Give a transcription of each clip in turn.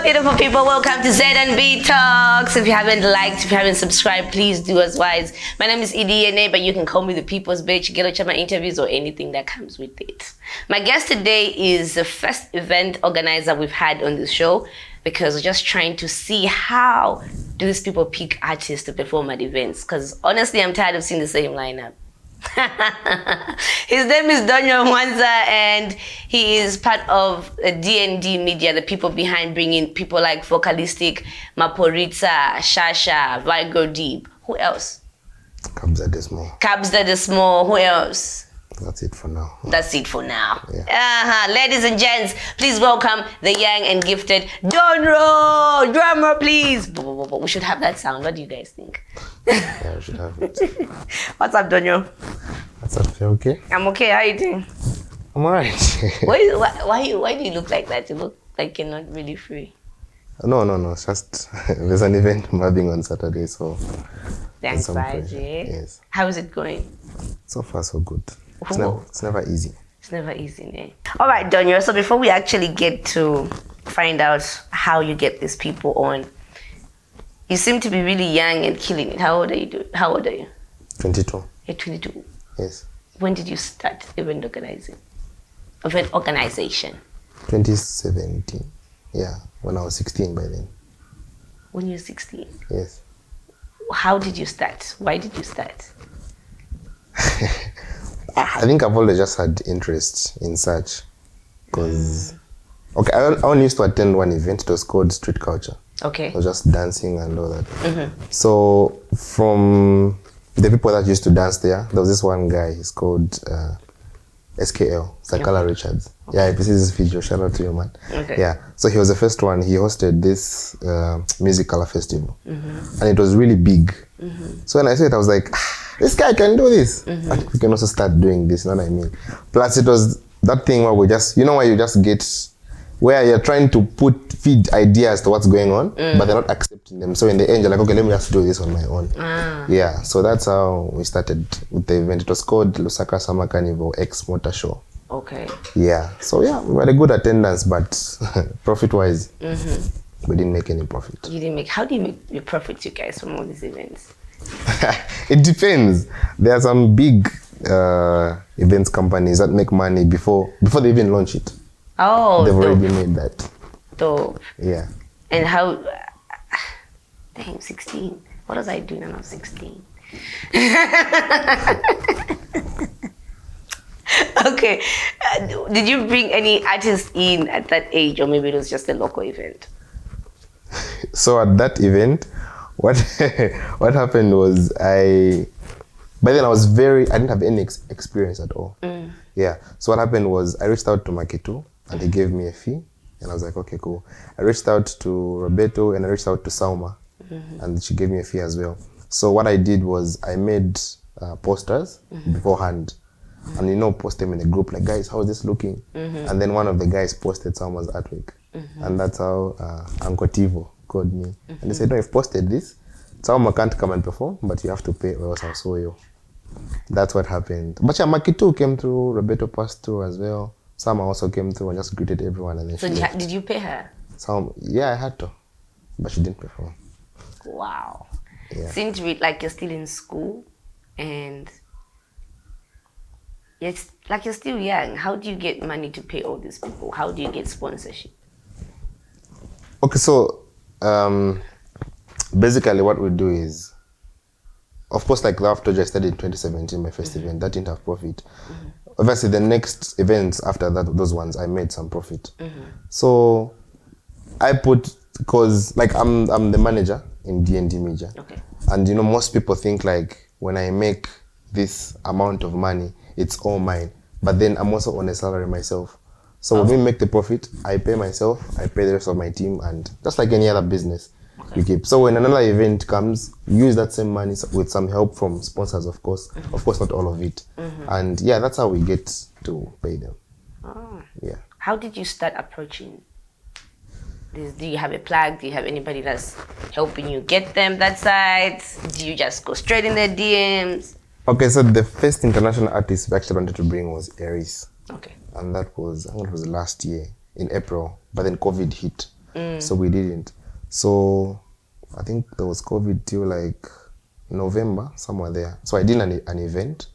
Beautiful people, welcome to ZMB Talks. If you haven't liked, if you haven't subscribed, please do as wise. My name is EDNA, but you can call me the People's Bitch, get to my interviews or anything that comes with it. My guest today is the first event organizer we've had on this show, because we're just trying to see how do these people pick artists to perform at events. Because honestly, I'm tired of seeing the same lineup. His name is Donro, and he is part of D&D Media, the people behind bringing people like Focalistic, Maphorisa, Shasha, Vigo Deep. Who else? Kabza the Small. Who else? That's it for now. Yeah. Ladies and gents, please welcome the young and gifted Donro. Drummer, please. We should have that sound. What do you guys think? Yeah, we should have it. What's up, Donro? What's up? You okay? I'm okay. How are you doing? I'm alright. Why do you look like that? You look like you're not really free. No. It's just there's an event I'm having on Saturday, so. Thanks, Friday. Yes. How is it going? So far, so good. It's never easy. It's never easy, eh? All right, Donro. So before we actually get to find out how you get these people on, you seem to be really young and killing it. How old are you? 22. You're 22. Yes. When did you start event organization? 2017. Yeah, when I was 16 by then. When you were 16? Yes. How did you start? Why did you start? I think I've always just had interest in such, because okay, I only used to attend one event. It was called Street Culture. Okay. It was just dancing and all that. So from the people that used to dance there was this one guy. He's called SKL, Sakala Richards. Yeah, if you see this video, shout out to you, man. Okay. Yeah, so he was the first one. He hosted this music color festival, and it was really big. So when I saw it, I was like, this guy can do this. I think we can also start doing this, you know what I mean? Plus it was that thing where we just, you know, where you just get, where you're trying to feed ideas to what's going on, but they're not accepting them. So in the end, you're like, okay, let me just do this on my own. Yeah, so that's how we started with the event. It was called Lusaka Summer Carnival X Motor Show. Okay. Yeah, so yeah, we had a good attendance, but profit-wise, we didn't make any profit. You didn't make, how do you make your profits, you guys, from all these events? It depends. There are some big events companies that make money before they even launch it. Oh, they've already made that. Dope. Yeah. And how? Dang, 16. What was I doing when I was 16? Okay. Did you bring any artists in at that age, or maybe it was just a local event? So at that event, what happened was by then I didn't have any experience at all. Yeah, so what happened was I reached out to Makitu and he gave me a fee, and I was like, okay, cool. I reached out to Roberto and I reached out to Sauma, and she gave me a fee as well. So what I did was I made posters beforehand, and, you know, post them in the group like, guys, how is this looking? And then one of the guys posted Sauma's artwork, and that's how Uncle Tivo called me, and they said, no, you've posted this, Sauma can't come and perform, but you have to pay or else I'll sue you. That's what happened. But yeah, Makitu came through, Roberto passed through as well. Sauma also came through and just greeted everyone. And then so did you pay her? Yeah, I had to, but she didn't perform. Wow. Yeah. Seems like you're still in school, and it's like you're still young. How do you get money to pay all these people? How do you get sponsorship? Okay, so basically what we do is, of course, like the after I started in 2017, my first event, that didn't have profit. Obviously, the next events after that, those ones, I made some profit. So I because like I'm the manager in D&D Media. Okay. And you know, most people think like when I make this amount of money, it's all mine. But then I'm also on a salary myself. So when we make the profit, I pay myself, I pay the rest of my team, and just like any other business, you keep. So when another event comes, use that same money with some help from sponsors, of course. Of course, not all of it. And yeah, that's how we get to pay them. Yeah. How did you start approaching this? Do you have a plug? Do you have anybody that's helping you get them that side? Do you just go straight in their DMs? Okay, so the first international artist we actually wanted to bring was Aries. Okay. And that was, I think it was last year in April, but then COVID hit. So we didn't. So I think there was COVID till like November, somewhere there. So I did an event,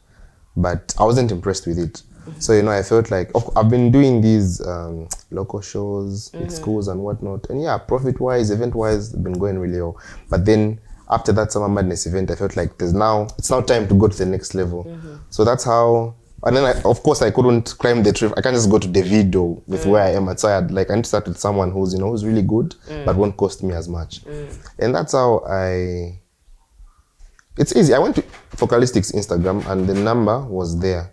but I wasn't impressed with it. So, I felt like I've been doing these local shows with schools and whatnot. And yeah, profit-wise, event-wise, it's been going really well. But then after that Summer Madness event, I felt like it's now time to go to the next level. So that's how, and then of course I couldn't climb the tree. I can't just go to Davido with where I am at. So I need to start with someone who's really good, but won't cost me as much. And that's how it's easy. I went to Focalistic's Instagram and the number was there.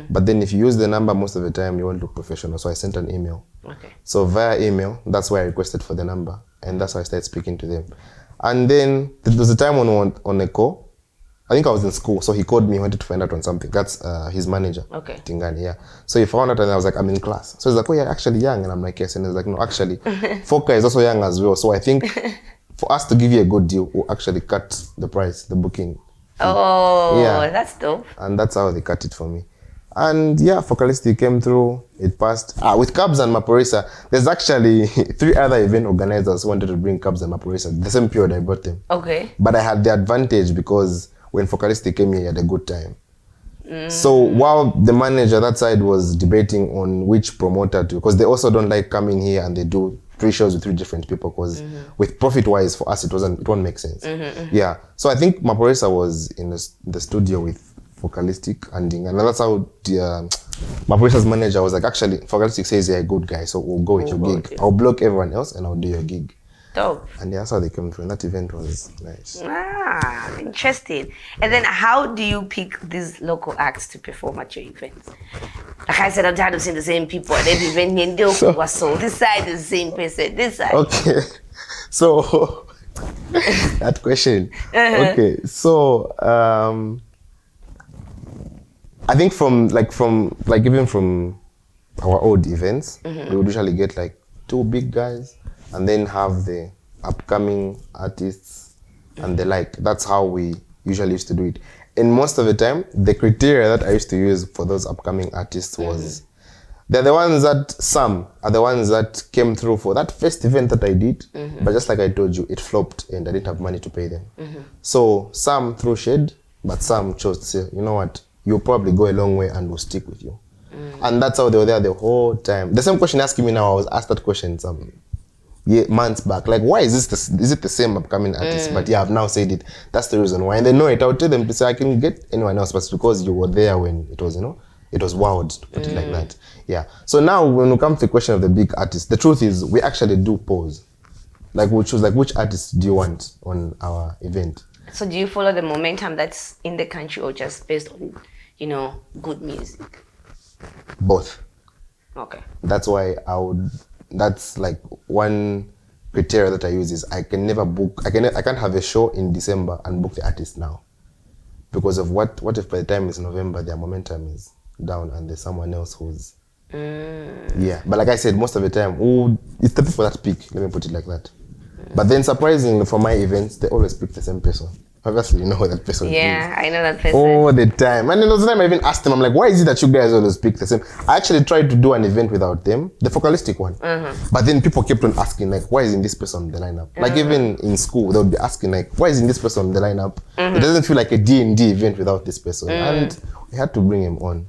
But then if you use the number most of the time, you won't look professional. So I sent an email. Okay. So via email, that's why I requested for the number. And that's how I started speaking to them. And then there was a time on a call. I think I was in school. So he called me, wanted to find out on something. That's his manager. Okay. Tingani, yeah. So he found out and I was like, I'm in class. So he's like, oh, you're actually young. And I'm like, yes. And he's like, no, actually, Foca is also young as well. So I think for us to give you a good deal, we'll actually cut the price, the booking. Oh, yeah. That's dope. And that's how they cut it for me. And yeah, Focalistic came through, it passed. With Cubs and Maphorisa, there's actually 3 other event organizers who wanted to bring Cubs and Maphorisa. The same period I brought them. Okay. But I had the advantage because when Focalistic came here, he had a good time. So while the manager that side was debating on which promoter to, because they also don't like coming here and they do 3 shows with 3 different people, because with profit-wise for us, it won't make sense. Yeah. So I think Maphorisa was in the studio with Focalistic and that's how Maphorisa's manager was like, actually, Focalistic says you're a good guy, so we'll go with your gig. I'll block everyone else and I'll do your gig. Dope. And that's how they came through. And that event was nice. Interesting. And then how do you pick these local acts to perform at your events? Like I said, I'm tired of seeing the same people at every event. So this side is the same person, this side. Okay. So that question. Okay. So I think even from our old events, we would usually get like 2 big guys and then have the upcoming artists and the like. That's how we usually used to do it. And most of the time, the criteria that I used to use for those upcoming artists was, they're the ones that, some are the ones that came through for that first event that I did, but just like I told you, it flopped and I didn't have money to pay them. So some threw shade, but some chose to say, you know what, you'll probably go a long way and we'll stick with you. And that's how they were there the whole time. The same question asking me now, I was asked that question some months back. Like, why is it the same upcoming artist? But yeah, I've now said it. That's the reason why. And they know it. I'll tell them to say, I can get anyone else, but it's because you were there when it was, it was wild, to put it like that. Yeah. So now when we come to the question of the big artists, the truth is we actually do pose. Like we'll choose, like, which artist do you want on our event? So do you follow the momentum that's in the country or just based on, good music? Both. Okay. That's why that's like one criteria that I use is I can never book, I can't have a show in December and book the artist now. Because of what if by the time it's November, their momentum is down and there's someone else who's, yeah. But like I said, most of the time, it's the people that pick, let me put it like that. But then surprisingly for my events, they always pick the same person. Obviously, you know who that person is. Yeah, I know that person. All the time. And then there was a time I even asked them, I'm like, why is it that you guys always pick the same? I actually tried to do an event without them, the Focalistic one. But then people kept on asking, like, why isn't this person on the lineup? Like even in school, they would be asking, like, why isn't this person on the lineup? It doesn't feel like a D&D event without this person. And we had to bring him on.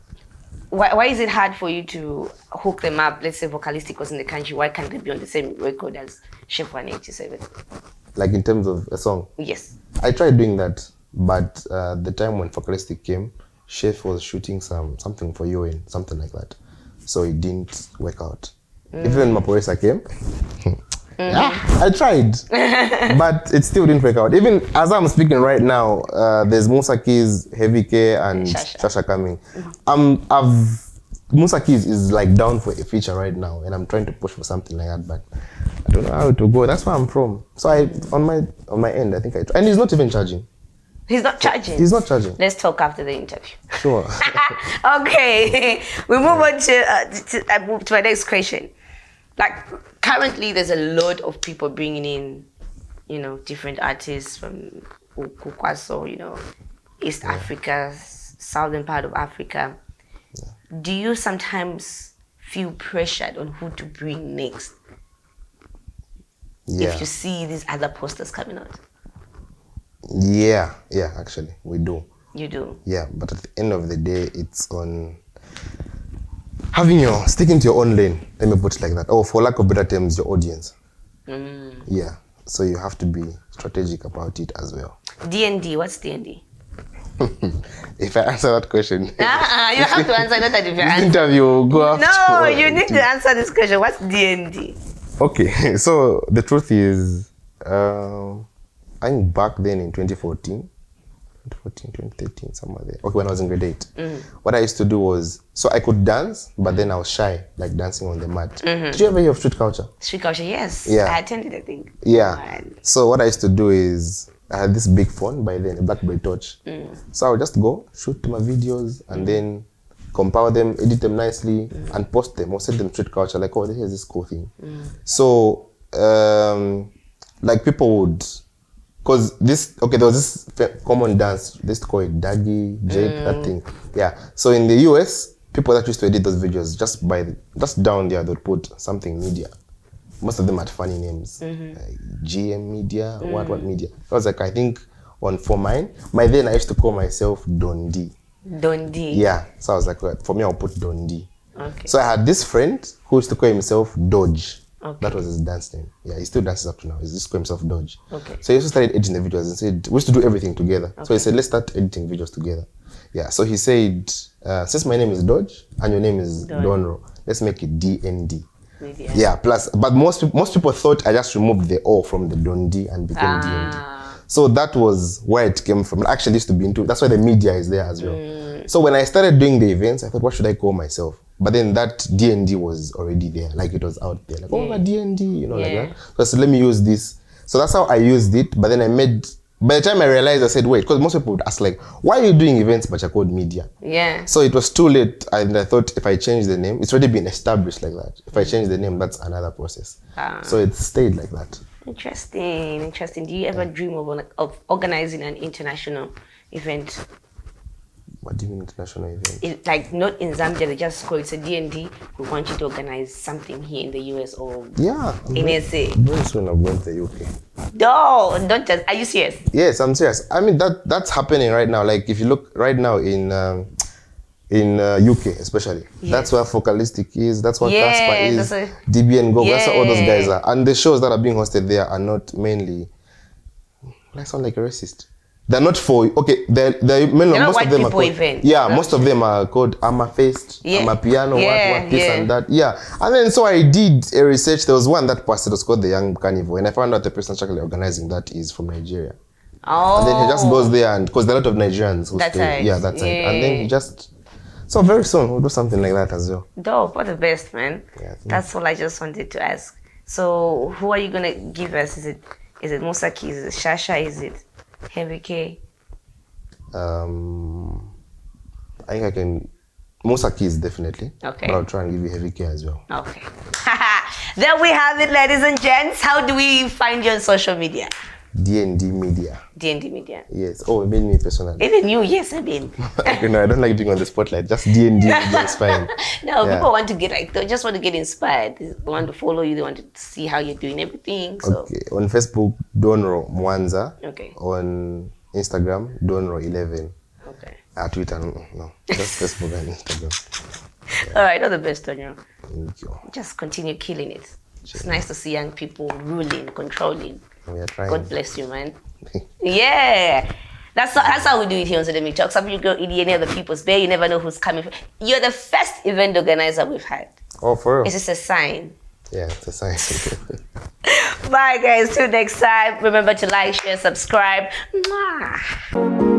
Why is it hard for you to hook them up? Let's say Focalistic was in the country. Why can't they be on the same record as Chef 187? Like in terms of a song? Yes. I tried doing that, but the time when Focalistic came, Chef was shooting something for UN, something like that. So it didn't work out. Even when Maphorisa came, yeah, I tried, but it still didn't work out. Even as I'm speaking right now, there's Musa Keys, Heavy K, and Shasha coming. Musa Keys is like down for a feature right now, and I'm trying to push for something like that, but I don't know how to go. That's where I'm from. So on my end, I think I try. And he's not even charging. He's not charging? He's not charging. Let's talk after the interview. Sure. Okay. We move on to my next question. Like, currently there's a lot of people bringing in, different artists from Ukwaso, East Africa, southern part of Africa. Yeah. Do you sometimes feel pressured on who to bring next? Yeah. if you see these other posters coming out? Yeah, actually, we do. You do? Yeah, but at the end of the day, it's on sticking to your own lane. Let me put it like that. Or for lack of better terms, your audience. Yeah, so you have to be strategic about it as well. D&D, what's D&D? If I answer that question, You have to answer, not that if you this answer. interview will go after. No, you need to answer this question. What's D&D? Okay, so the truth is, I think back then in 2013, somewhere there. Okay, when I was in grade 8. What I used to do was, so I could dance, but then I was shy, like dancing on the mat. Did you ever hear of street culture? Street culture, yes. Yeah. I attended, I think. Yeah. Right. So what I used to do is, I had this big phone by then, a BlackBerry Touch. So I would just go, shoot my videos, and then compile them, edit them nicely, and post them, or send them street culture, like, oh, here's this cool thing. So, like people would, because there was this common dance, they used to call it Daggy, Jake, that thing. Yeah. So in the US, people that used to edit those videos, just down there, they'd put something media. Most of them had funny names. GM Media, what media. I was like, I think for mine, by then I used to call myself Don D. Don D. Yeah. So I was like, for me, I'll put Don D. Okay. So I had this friend who used to call himself Dodge. Okay. That was his dance name. Yeah, he still dances up to now. He just called himself Dodge. Okay. So he also started editing the videos and said, we used to do everything together. So he said, let's start editing videos together. Yeah, so he said, since my name is Dodge and your name is Donro, let's make it DND. Media. Yeah, plus, but most people thought I just removed the O from the Don D and became DND. So that was where it came from. It actually used to be into, that's why the media is there as well. So when I started doing the events, I thought, what should I call myself? But then that DND was already there, like it was out there. Like, oh, my DND, like that. So I said, let me use this. So that's how I used it. But then by the time I realized, I said, wait, because most people would ask, like, why are you doing events but you're called media? Yeah. So it was too late. And I thought if I change the name, it's already been established like that. If I change the name, that's another process. So it stayed like that. Interesting. Do you ever dream of organizing an international event? What do you mean international event? Like not in Zambia, they just call it a D&D. We want you to organize something here in the US or in SA. Very soon I'm going to the UK. No, don't just. Are you serious? Yes, I'm serious. I mean that's happening right now. Like if you look right now in UK especially, that's where Focalistic is. That's where Casper is. DBN Go. That's where all those guys are. And the shows that are being hosted there are not mainly. I sound like a racist. They're not for most of them are called, most of them are called Amafest, Amapiano, what this and that. Yeah. And then so I did a research. There was one that passed, it was called the Young Carnival, and I found out the person actually organizing that is from Nigeria. Oh. And then he just goes there, and because there are a lot of Nigerians who stay. Yeah, that's it. And then he just so very soon we'll do something like that as well. Dope, what the best, man. Yeah, that's all I just wanted to ask. So who are you gonna give us? Is it Musaki? Is it Shasha? Is it Heavy K? I think I can. Musaki is definitely. Okay. But I'll try and give you Heavy K as well. Okay. There we have it, ladies and gents. How do we find you on social media? D&D Media. D&D Media. Yes. Oh, it made me personally. Even you, yes, I mean. I don't like being on the spotlight. Just D&D Media is fine. No, people want to they just want to get inspired. They want to follow you. They want to see how you're doing everything. So. Okay. On Facebook, Donro Mwanza. Okay. On Instagram, Donro11. Okay. Twitter, no. Just Facebook and Instagram. Yeah. All right. All the best, Donro. Thank you. Just continue killing it. It's nice to see young people ruling, controlling. We are trying. God bless you, man. Yeah. That's how we do it here on ZMB Talks. Some people go in any other people's bay. You never know who's coming. You're the first event organizer we've had. Oh, for real? Is this a sign? Yeah, it's a sign. Bye, guys. Till next time. Remember to like, share, subscribe. Mwah.